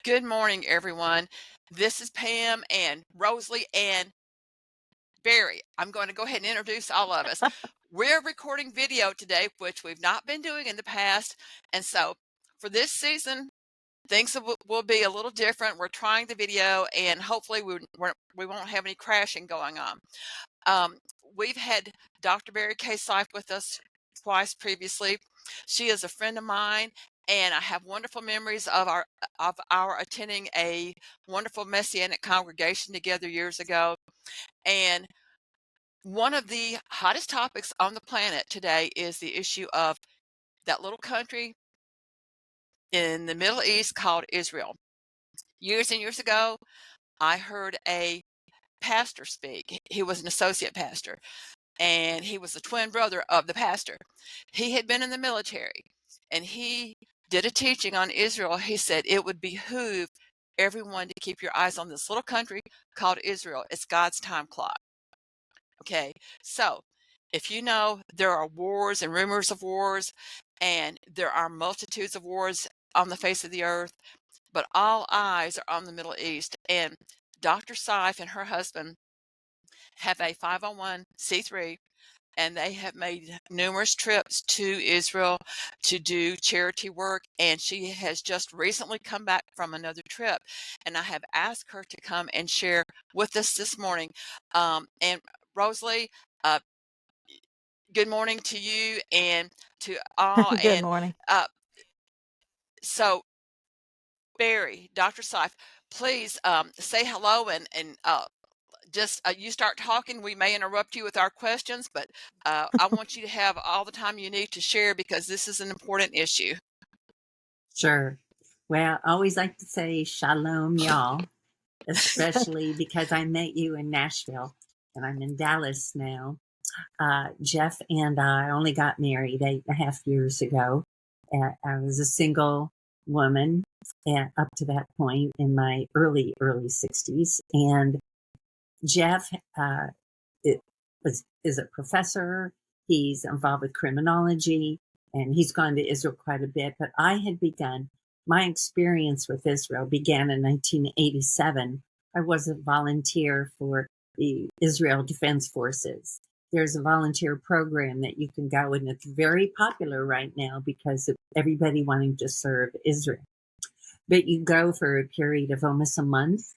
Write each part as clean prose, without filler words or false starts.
Good morning, everyone. This is Pam and Rosalie and Barry. I'm going to go ahead and introduce all of us. We're recording video today, which we've not been doing in the past. And so for this season, things will be a little different. We're trying the video and hopefully we won't have any crashing going on. Um, we've had Dr. Barri Cae Seif with us twice previously. She is a friend of mine, and I have wonderful memories of our attending a wonderful Messianic congregation together years ago. And one of the hottest topics on the planet today is the issue of that little country in the Middle East called Israel. Years and years ago, I heard a pastor speak. He was an associate pastor, and he was the twin brother of the pastor. He had been in the military, and he did a teaching on Israel. He said it would behoove everyone to keep your eyes on this little country called Israel. It's God's time clock. Okay, so if you know there are wars and rumors of wars, and there are multitudes of wars on the face of the earth, but all eyes are on the Middle East. And Dr. Seif and her husband have a 501c3, and they have made numerous trips to Israel to do charity work. And she has just recently come back from another trip, and I have asked her to come and share with us this morning. And Rosalie, uh, good morning to you and to all. Good And morning. uh, so, Barry, Dr. Seif, please say hello and just you start talking. We may interrupt you with our questions, but I want you to have all the time you need to share because this is an important issue. Sure. Well, I always like to say shalom, y'all, especially because I met you in Nashville and I'm in Dallas now. Jeff and I only got married 8.5 years ago. I was a single woman up to that point in my early 60s. And Jeff is a professor. He's involved with criminology, and he's gone to Israel quite a bit. But I had begun, my experience with Israel began in 1987. I was a volunteer for the Israel Defense Forces. There's a volunteer program that you can go, and it's very popular right now because of everybody wanting to serve Israel. But you go for a period of almost a month,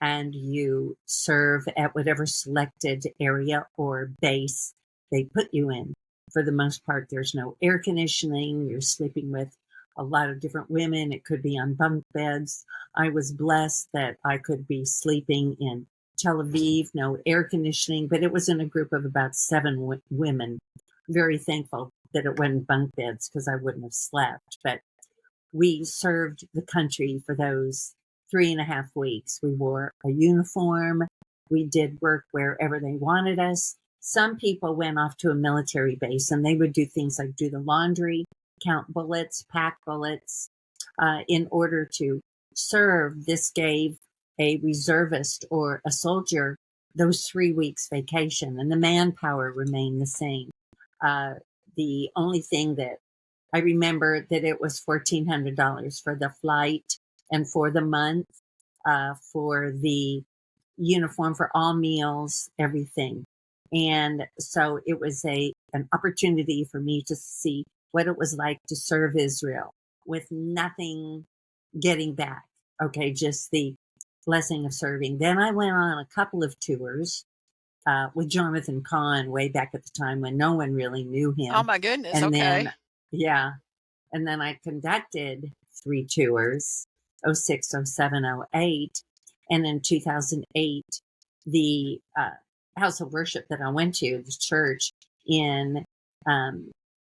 and you serve at whatever selected area or base they put you in. For the most part, there's no air conditioning. You're sleeping with a lot of different women. It could be on bunk beds. I was blessed that I could be sleeping in Tel Aviv, no air conditioning, but it was in a group of about 7 women. Very thankful that it wasn't bunk beds because I wouldn't have slept. But we served the country for those 3.5 weeks. We wore a uniform. We did work wherever they wanted us. Some people went off to a military base and they would do things like do the laundry, count bullets, pack bullets. In order to serve, this gave a reservist or a soldier those 3 weeks vacation, and the manpower remained the same. The only thing that I remember that it was $1,400 for the flight and for the month, for the uniform, for all meals, everything. And so it was an opportunity for me to see what it was like to serve Israel with nothing getting back. Okay, just the blessing of serving. Then I went on a couple of tours with Jonathan Kahn way back at the time when no one really knew Oh him. my goodness. And Okay. then, yeah, and then I conducted 3 tours, 06, 07, 08. And in 2008, the house of worship that I went to, the church in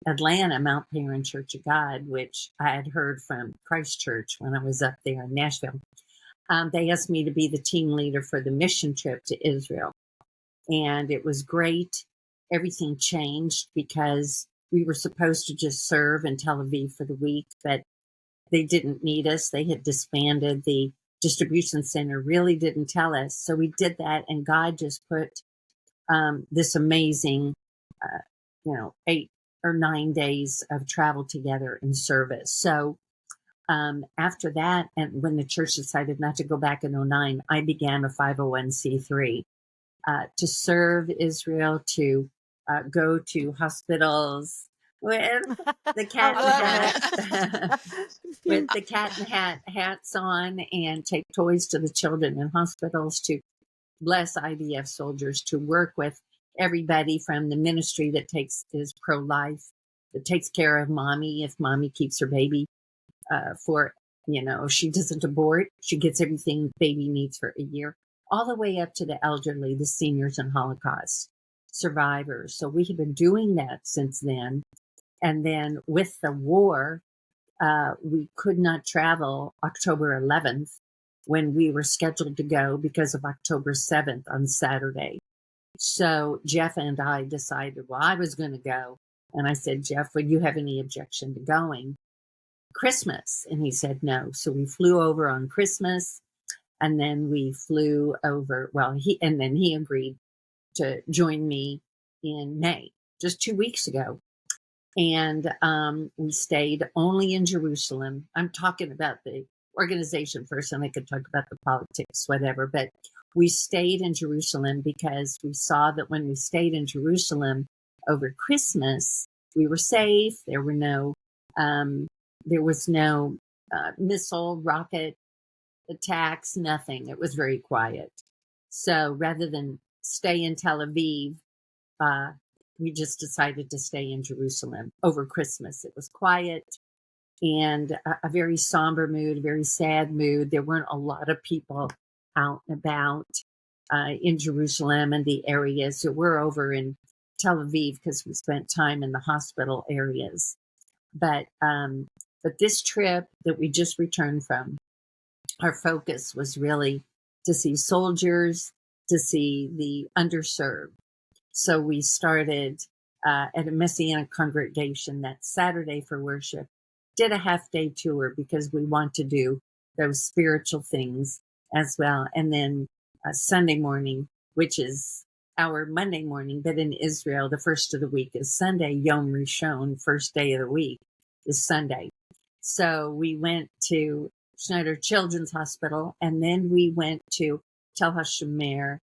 Atlanta, Mount Paran Church of God, which I had heard from Christ Church when I was up there in Nashville, they asked me to be the team leader for the mission trip to Israel. And it was great. Everything changed because we were supposed to just serve in Tel Aviv for the week, but they didn't need us. They had disbanded. The distribution center really didn't tell us. So we did that, and God just put this amazing, 8 or 9 days of travel together in service. So After that, and when the church decided not to go back in '09, I began a 501c3 to serve Israel, to go to hospitals with the I cat and love hat, with it. the cat and hats on, and take toys to the children in hospitals, to bless IDF soldiers, to work with everybody from the ministry that is pro-life, that takes care of mommy if mommy keeps her baby for, she doesn't abort, she gets everything baby needs for a year, all the way up to the elderly, the seniors, and Holocaust survivors. So we have been doing that since then. And then with the war, we could not travel October 11th when we were scheduled to go because of October 7th on Saturday. So Jeff and I decided, well, I was going to go. And I said, Jeff, would you have any objection to going Christmas? And he said no. So we flew over on Christmas, and then we flew over. Then he agreed to join me in May, just 2 weeks ago. And we stayed only in Jerusalem. I'm talking about the organization first, and I could talk about the politics, whatever. But we stayed in Jerusalem because we saw that when we stayed in Jerusalem over Christmas, we were safe. There was no missile, rocket attacks, nothing. It was very quiet. So rather than stay in Tel Aviv, uh, we just decided to stay in Jerusalem over Christmas. It was quiet and a very somber mood, a very sad mood. There weren't a lot of people out and about in Jerusalem and the areas. So we're over in Tel Aviv because we spent time in the hospital areas. But this trip that we just returned from, our focus was really to see soldiers, to see the underserved. So we started at a Messianic congregation that Saturday for worship, did a half-day tour because we want to do those spiritual things as well. And then Sunday morning, which is our Monday morning, but in Israel, the first of the week is Sunday. Yom Rishon, first day of the week, is Sunday. So we went to Schneider Children's Hospital, and then we went to Tel HaShomer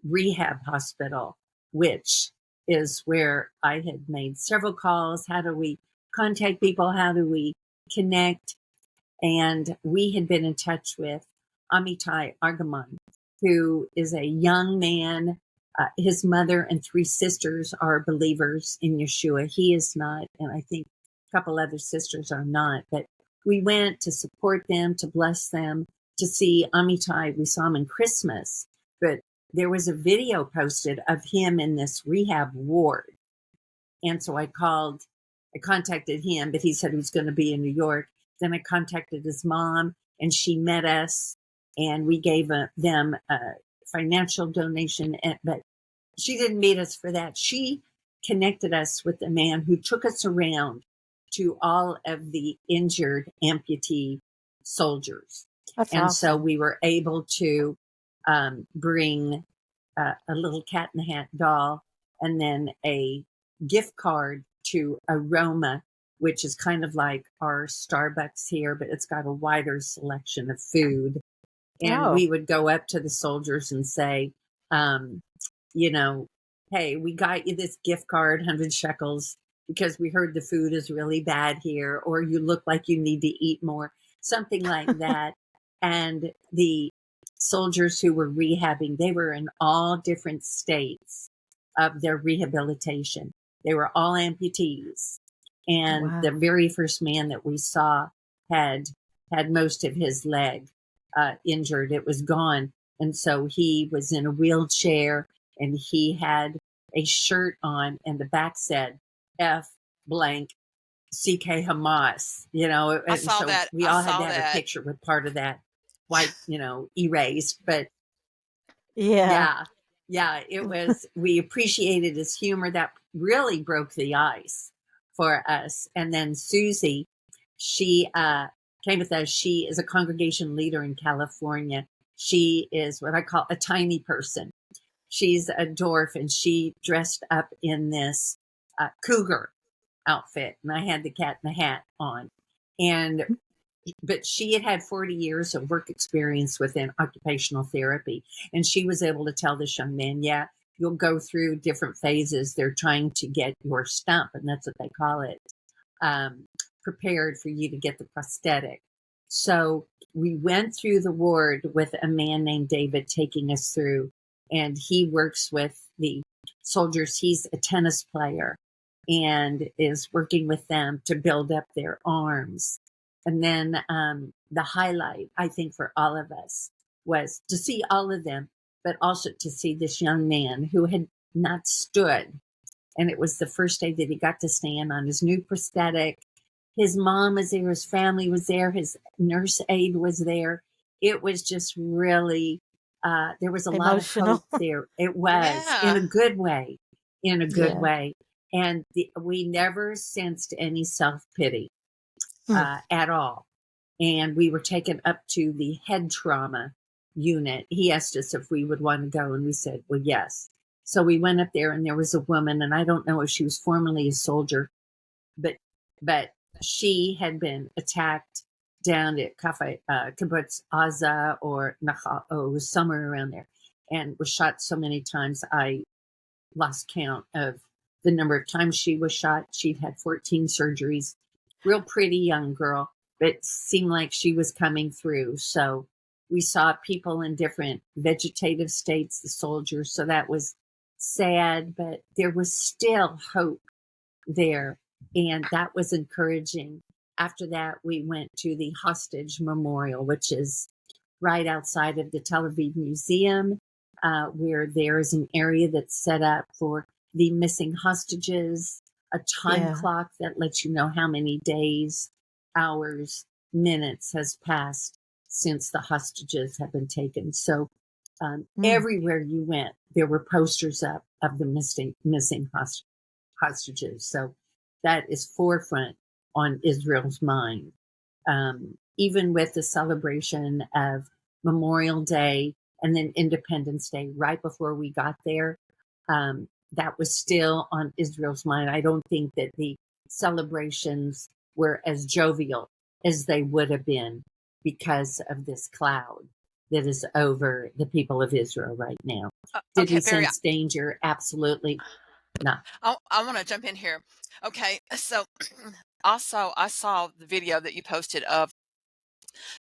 Rehab Hospital, which is where I had made several calls. How do we contact people? How do we connect? And we had been in touch with Amitai Argaman, who is a young man. His mother and 3 sisters are believers in Yeshua. He is not, and I think a couple other sisters are not. But we went to support them, to bless them, to see Amitai. We saw him in Christmas, but there was a video posted of him in this rehab ward. And so I contacted him, but he said he was going to be in New York. Then I contacted his mom, and she met us, and we gave them a financial donation. But she didn't meet us for that. She connected us with the man who took us around to all of the injured amputee soldiers. That's And so awesome. we were able to bring a little cat in the hat doll, and then a gift card to Aroma, which is kind of like our Starbucks here, but it's got a wider selection of food. And Oh, we would go up to the soldiers and say, you know, hey, we got you this gift card, 100 shekels, because we heard the food is really bad here, or you look like you need to eat more, something like that. And the soldiers who were rehabbing, they were in all different states of their rehabilitation. They were all amputees. And the wow. very first man that we saw had most of his leg injured. It was gone. And so he was in a wheelchair, and he had a shirt on, and the back said F blank CK Hamas, I and saw so that. we I all had to saw have a that. picture with part of that white, erased. But Yeah. yeah, we appreciated his humor. That really broke the ice for us. And then Susie, she came with us. She is a congregation leader in California. She is what I call a tiny person. She's a dwarf, and she dressed up in this cougar outfit, and I had the cat in the hat on. And but she had 40 years of work experience within occupational therapy. And she was able to tell this young man, yeah, you'll go through different phases. They're trying to get your stump, and that's what they call it, prepared for you to get the prosthetic. So we went through the ward with a man named David taking us through, and he works with the soldiers. He's a tennis player and is working with them to build up their arms. And then the highlight, I think, for all of us was to see all of them, but also to see this young man who had not stood. And it was the first day that he got to stand on his new prosthetic. His mom was there, his family was there, his nurse aide was there. It was just really, there was a lot of hope Emotional. there. It was, in Yeah. a good way, in a good Yeah. way. And we never sensed any self-pity Mm. at all. And we were taken up to the head trauma unit. He asked us if we would want to go, and we said, well, yes. So we went up there, and there was a woman, and I don't know if she was formerly a soldier, but she had been attacked down at Kibbutz Aza or Nachal, somewhere around there, and was shot so many times I lost count of the number of times she was shot. She'd had 14 surgeries. Real pretty young girl, but seemed like she was coming through. So we saw people in different vegetative states, the soldiers. So that was sad, but there was still hope there. And that was encouraging. After that, we went to the Hostage Memorial, which is right outside of the Tel Aviv Museum, where there is an area that's set up for the missing hostages, a time Yeah. clock that lets you know how many days, hours, minutes has passed since the hostages have been taken. So everywhere you went, there were posters up of the missing hostages. So that is forefront on Israel's mind. Even with the celebration of Memorial Day and then Independence Day, right before we got there, that was still on Israel's mind. I don't think that the celebrations were as jovial as they would have been because of this cloud that is over the people of Israel right now. Did Okay, we Barry, sense danger? Absolutely not. I want to jump in here. Okay, so also I saw the video that you posted of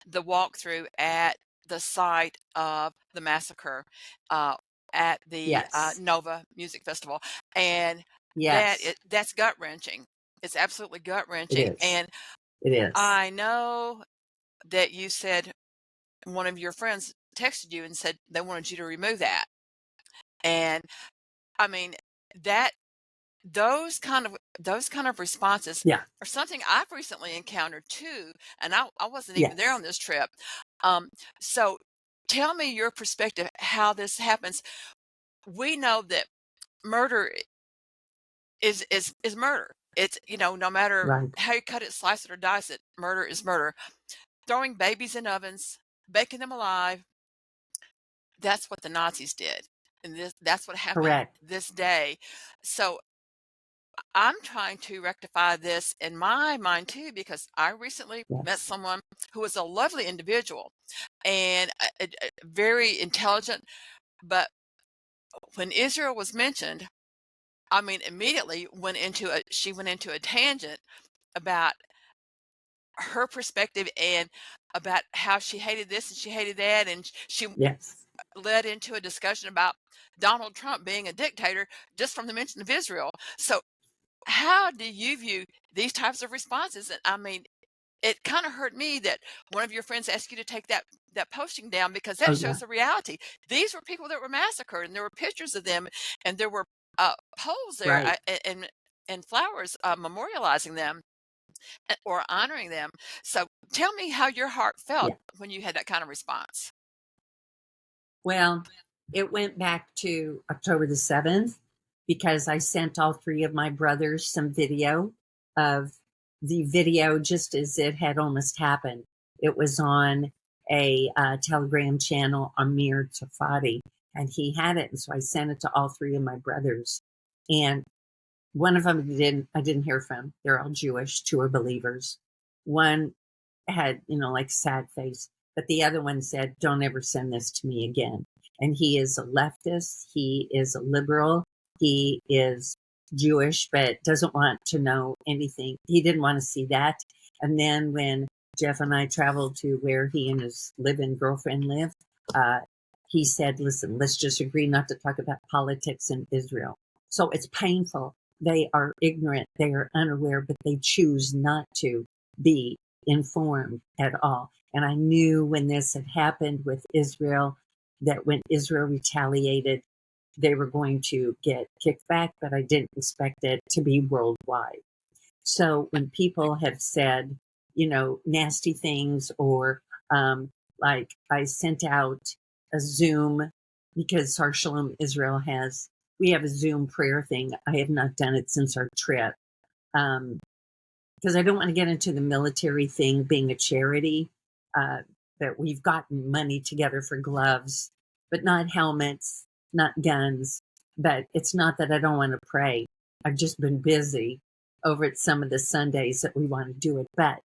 the walkthrough at the site of the massacre uh, at the Yes. Nova Music Festival, and Yes, that's gut wrenching. It's absolutely gut it wrenching, is. and It is. I know that you said one of your friends texted you and said they wanted you to remove that, and I mean that those kind of responses Yeah. are something I've recently encountered too, and I wasn't even there Yes. on this trip. Um, so tell me your perspective how this happens. We know that murder is murder. It's, no matter Right. how you cut it, slice it, or dice it, murder is murder. Throwing babies in ovens, baking them alive, that's what the Nazis did. And that's what happened Correct. this day. So I'm trying to rectify this in my mind too, because I recently met Yes. someone who was a lovely individual and very intelligent. But when Israel was mentioned, I mean, immediately she went into a tangent about her perspective and about how she hated this and she hated that. And she Yes. led into a discussion about Donald Trump being a dictator just from the mention of Israel. So how do you view these types of responses? And I mean, it kind of hurt me that one of your friends asked you to take that posting down because Oh, that yeah. shows the reality. These were people that were massacred, and there were pictures of them, and there were poles there Right. and flowers memorializing them or honoring them. So tell me how your heart felt Yeah. when you had that kind of response. Well, it went back to October the 7th because I sent all three of my brothers some video of the video just as it had almost happened. It was on a Telegram channel, Amir Tafadi, and he had it. And so I sent it to all three of my brothers. And one of them I didn't hear from. They're all Jewish, two are believers. One had, like sad face. But the other one said, don't ever send this to me again. And he is a leftist. He is a liberal. He is Jewish, but doesn't want to know anything. He didn't want to see that. And then when Jeff and I traveled to where he and his live-in girlfriend live, he said, listen, let's just agree not to talk about politics in Israel. So it's painful. They are ignorant. They are unaware, but they choose not to be informed at all. And I knew when this had happened with Israel, that when Israel retaliated, they were going to get kicked back, but I didn't expect it to be worldwide. So when people have said, nasty things, or like I sent out a Zoom, because our Shalom Israel we have a Zoom prayer thing. I have not done it since our trip. Because I don't want to get into the military thing being a charity, that we've gotten money together for gloves, but not helmets, not guns. But it's not that I don't want to pray. I've just been busy over at some of the Sundays that we want to do it. But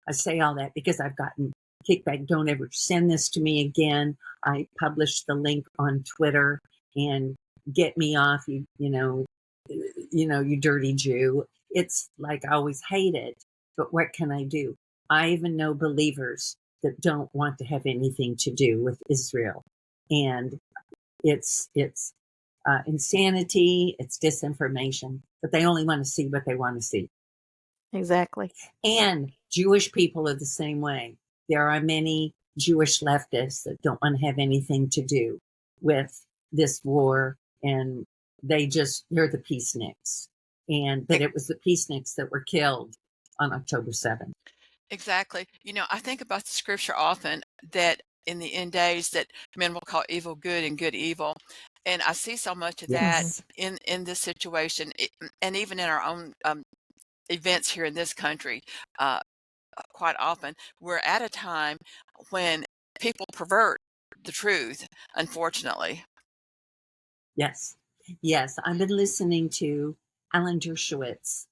I say all that because I've gotten kickback. Don't ever send this to me again. I published the link on Twitter, and get me off, you dirty Jew. It's like I always hated, but what can I do? I even know believers that don't want to have anything to do with Israel, and it's insanity. It's disinformation, but they only want to see what they want to see. Exactly. And Jewish people are the same way. There are many Jewish leftists that don't want to have anything to do with this war, and they're the peaceniks. But it was the peaceniks that were killed on October 7th. Exactly. I think about the scripture often that in the end days that men will call evil good and good evil. And I see so much of that Yes. in this situation, and even in our own events here in this country. Quite often, we're at a time when people pervert the truth, unfortunately. Yes. Yes. I've been listening to Alan Dershowitz.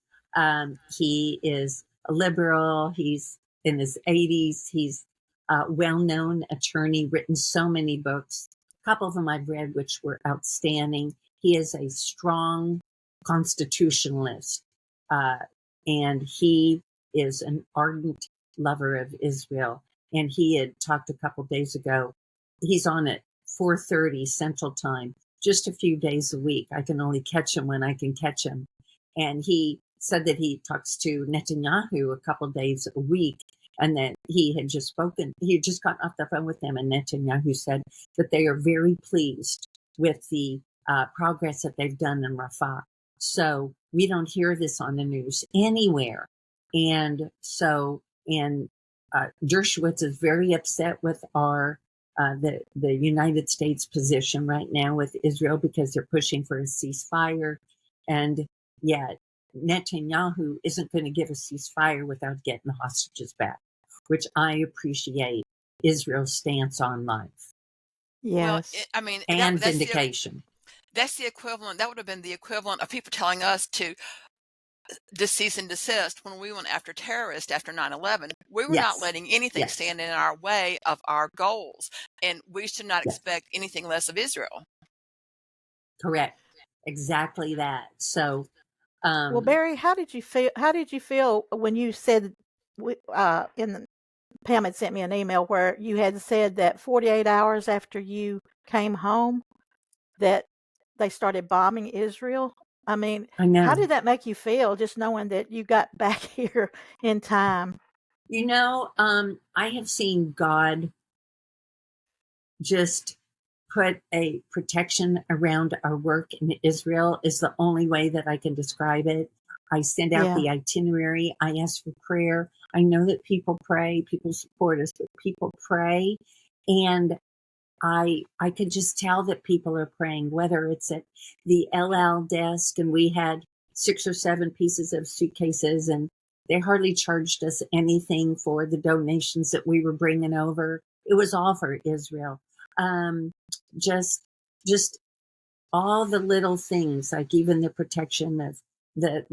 He is a liberal. He's in his 80s. He's a well-known attorney, written so many books. A couple of them I've read, which were outstanding. He is a strong constitutionalist, and he is an ardent lover of Israel. And he had talked a couple days ago. He's on at 4:30 Central Time, just a few days a week. I can only catch him when I can catch him. And he said that he talks to Netanyahu a couple days a week, and that he had just gotten off the phone with them, and Netanyahu said that they are very pleased with the progress that they've done in Rafah. So we don't hear this on the news anywhere. And Dershowitz is very upset with the United States position right now with Israel, because they're pushing for a ceasefire. And yet Netanyahu isn't going to give a ceasefire without getting the hostages back, which I appreciate Israel's stance on life. Well, Yes. I mean, And that's vindication. that's the equivalent. That would have been the equivalent of people telling us to cease and desist when we went after terrorists after 9/11. We were not Yes. letting anything Yes. stand in our way of our goals, and we should not Yes. expect anything less of Israel. Correct. Exactly that. So, Well, Barry, how did you feel? How did you feel when you said, Pam had sent me an email where you had said that 48 hours after you came home that they started bombing Israel? I mean, I how know. did that make you feel, just knowing that you got back here in time? I have seen God just put a protection around our work in Israel, is the only way that I can describe it. I send out Yeah. the itinerary. I ask for prayer. I know that people pray, people support us, but people pray. And I could just tell that people are praying, whether it's at the LL desk, and we had 6 or 7 pieces of suitcases, and they hardly charged us anything for the donations that we were bringing over. It was all for Israel. Just just all the little things, like even the protection of the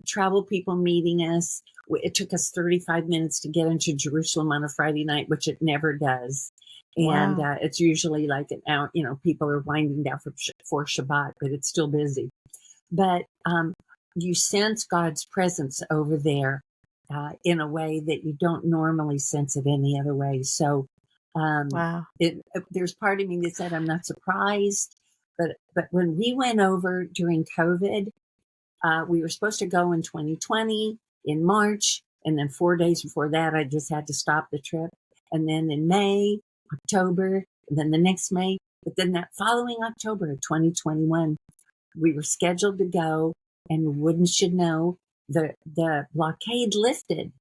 travel people meeting us. It took us 35 minutes to get into Jerusalem on a Friday night, which it never does. And Wow. it's usually like an hour, people are winding down for Shabbat, but it's still busy. But you sense God's presence over there in a way that you don't normally sense it any other way. So Wow. there's part of me that said I'm not surprised, but when we went over during COVID, we were supposed to go in 2020 in March, and then 4 days before that, I just had to stop the trip. And then in May, October, and then the next May, but then that following October of 2021, we were scheduled to go, and wouldn't you know, the blockade lifted,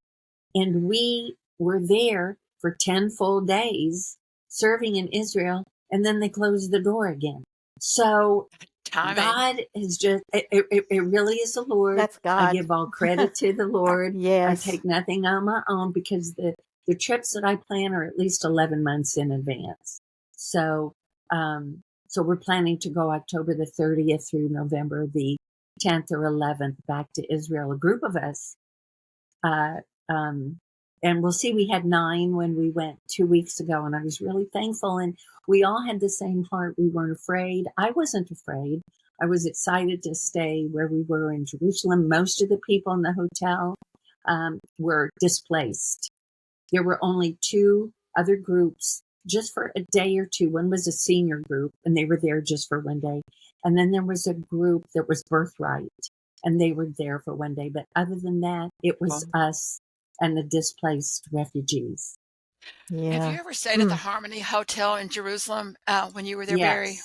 and we were there for 10 full days serving in Israel, and then they closed the door again. So Timing. God is just, it really is the Lord. That's I God. give all credit to the Lord. I Yes. take nothing on my own, because the trips that I plan are at least 11 months in advance. So, so we're planning to go October the 30th through November the 10th or 11th back to Israel, a group of us. Uh, and we'll see, we had 9 when we went 2 weeks ago, and I was really thankful. And we all had the same heart. We weren't afraid. I wasn't afraid. I was excited to stay where we were in Jerusalem. Most of the people in the hotel were displaced. There were only 2 other groups just for a day or two. One was a senior group, and they were there just for 1 day. And then there was a group that was Birthright, and they were there for 1 day. But other than that, it was us and the displaced refugees. Have you Yeah. ever stayed at the Mm. Harmony Hotel in Jerusalem when you were there, Barry?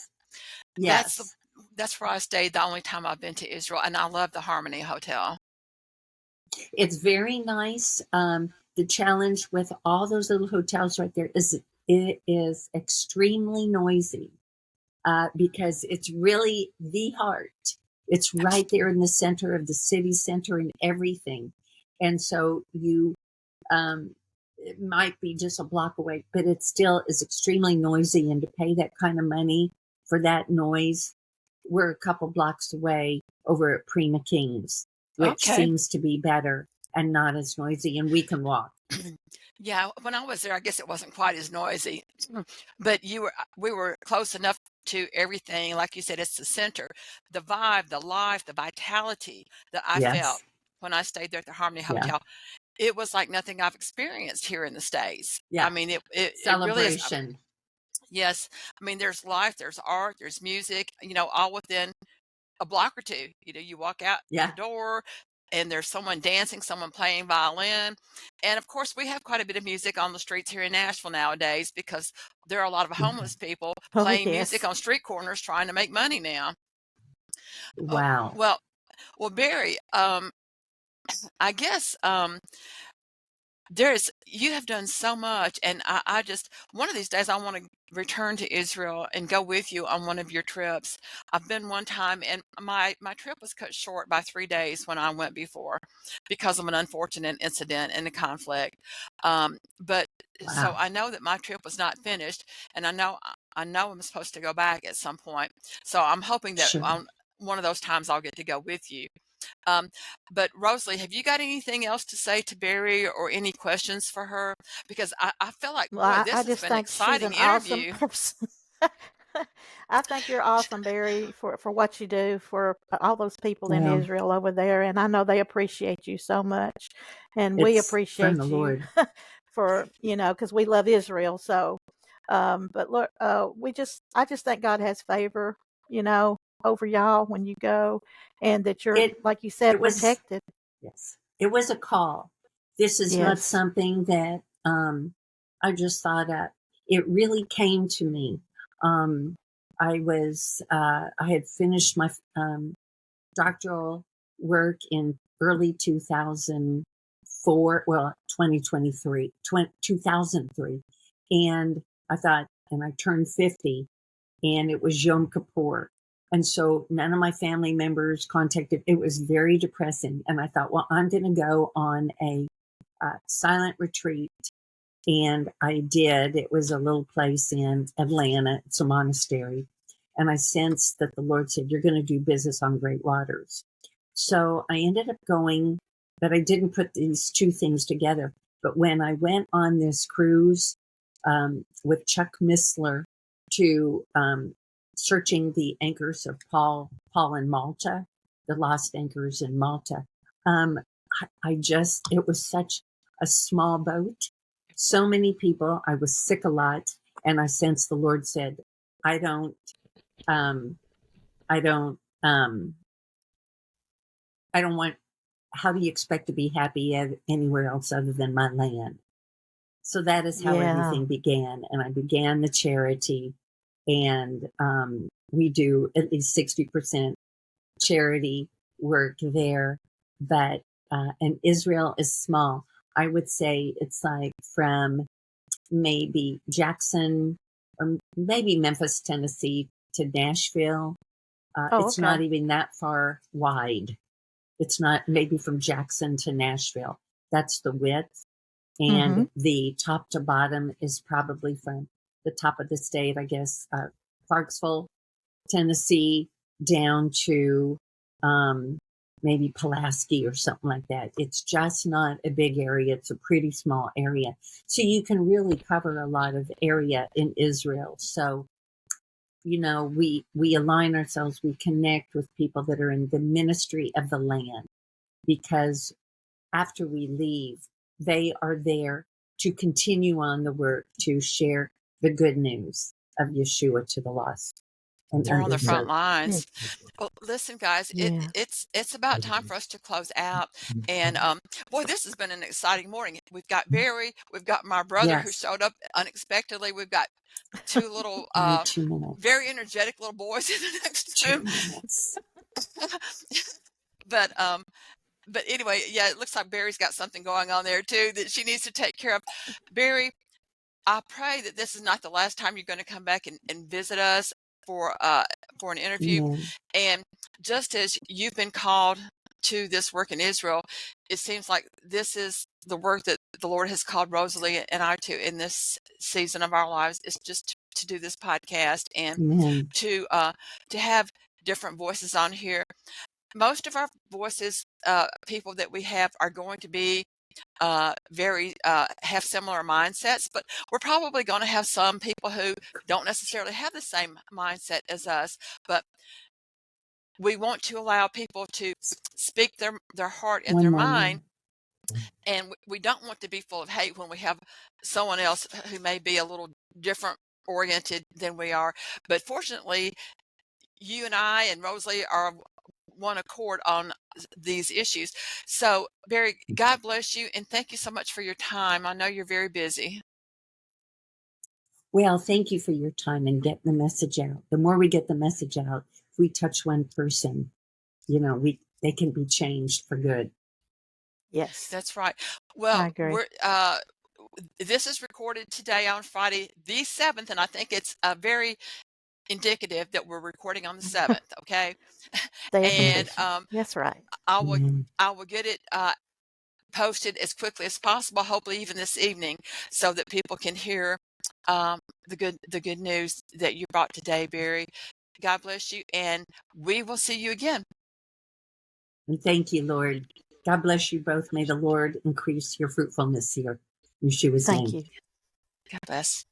Yes. That's the Yes. that's where I stayed the only time I've been to Israel, and I love the Harmony Hotel. It's very nice. The challenge with all those little hotels right there is it is extremely noisy, because it's really the heart. It's Abs- right there in the center of the city center and everything. And so it might be just a block away, but it still is extremely noisy. And to pay that kind of money for that noise, we're a couple blocks away over at Prima King's, which Okay. seems to be better and not as noisy, and we can walk. Yeah, when I was there, I guess it wasn't quite as noisy, but we were close enough to everything. Like you said, it's the center, the vibe, the life, the vitality that I felt Yes. when I stayed there at the Harmony Yeah. Hotel. It was like nothing I've experienced here in the States. I Yeah. mean, it really is. Celebration. Yes. I mean, there's life, there's art, there's music, all within a block or two. You walk out the Yeah. door and there's someone dancing, someone playing violin. And of course, we have quite a bit of music on the streets here in Nashville nowadays because there are a lot of homeless people Oh, playing music yes. on street corners trying to make money now. Oh, Wow. well, Barry, I guess you have done so much, and I just one of these days I want to return to Israel and go with you on one of your trips. I've been one time, and my trip was cut short by 3 days when I went before because of an unfortunate incident and a conflict. But so Wow. I know that my trip was not finished, and I know I'm supposed to go back at some point. So I'm hoping that Sure. on one of those times I'll get to go with you. Um, but Rosalie, have you got anything else to say to Barry or any questions for her? Because I feel like, Well, boy, I this has just been an think she's exciting an awesome interview. person. I think you're awesome, Barry, for what you do for all those people in Well, Israel over there, and I know they appreciate you so much, and we it's from the appreciate you Lord. for because we love Israel. So, but look, I just think God has favor, you know, over y'all when you go, and that you're, It like you it said, was protected. Yes. It was a call. This is not Yes. something that I just thought up. It really came to me. Um, I had finished my doctoral work in early 2004, well, 2003. And I thought, and I turned 50, and it was Yom Kippur. And so none of my family members contacted. It was very depressing. And I thought, well, I'm going to go on a silent retreat. And I did. It was a little place in Atlanta. It's a monastery. And I sensed that the Lord said, you're going to do business on great waters. So I ended up going but I didn't put these two things together. But when I went on this cruise with Chuck Missler to searching the anchors of Paul and Malta, the lost anchors in Malta, it was such a small boat, so many people. I was sick a lot, and I sensed the Lord said, I don't want, how do you expect to be happy anywhere else other than my land? So that is how everything began. And I began the charity, and we do at least 60% charity work there. But, and Israel is small. I would say it's like from maybe Jackson or maybe Memphis, Tennessee to Nashville. It's not even that far wide. It's not maybe from Jackson to Nashville. That's the width. And the top to bottom is probably from the top of the state, I guess, Clarksville, Tennessee, down to maybe Pulaski or something like that. It's just not a big area. It's a pretty small area. So you can really cover a lot of area in Israel. So, you know, we align ourselves, we connect with people that are in the ministry of the land, because after we leave, they are there to continue on the work, to share the good news of Yeshua to the lost. And They're on the front underserved. lines. Well, listen, guys, it's about time for us to close out. And boy, this has been an exciting morning. We've got Barry, we've got my brother who Yes. showed up unexpectedly. We've got two little, Only 2 minutes. very energetic little boys in the next 2 room. minutes. But anyway, yeah, it looks like Barry's got something going on there too that she needs to take care of. Barry, I pray that this is not the last time you're going to come back and visit us for an interview. Amen. And just as you've been called to this work in Israel, it seems like this is the work that the Lord has called Rosalie and I to in this season of our lives. It's just to do this podcast and Amen. to have different voices on here. Most of our voices, people that we have, are going to be very have similar mindsets, but we're probably going to have some people who don't necessarily have the same mindset as us. But we want to allow people to speak their heart and their One more mind, minute. and we don't want to be full of hate when we have someone else who may be a little different oriented than we are. But fortunately, you and I and Rosalie are one accord on these issues. So, Barry, God bless you, and thank you so much for your time. I know you're very busy. Well, thank you for your time and getting the message out. The more we get the message out, if we touch one person, you know, they can be changed for good. Yes, That's right. I Well, agree. this is recorded today on Friday the 7th, and I think it's very indicative that we're recording on the 7th, okay? Day of And completion. That's right. I will Amen. get it posted as quickly as possible, hopefully even this evening, so that people can hear the good news that you brought today, Barry. God bless you, and we will see you again. And thank you, Lord. God bless you both. May the Lord increase your fruitfulness here. In Yeshua's Thank name. you. God bless.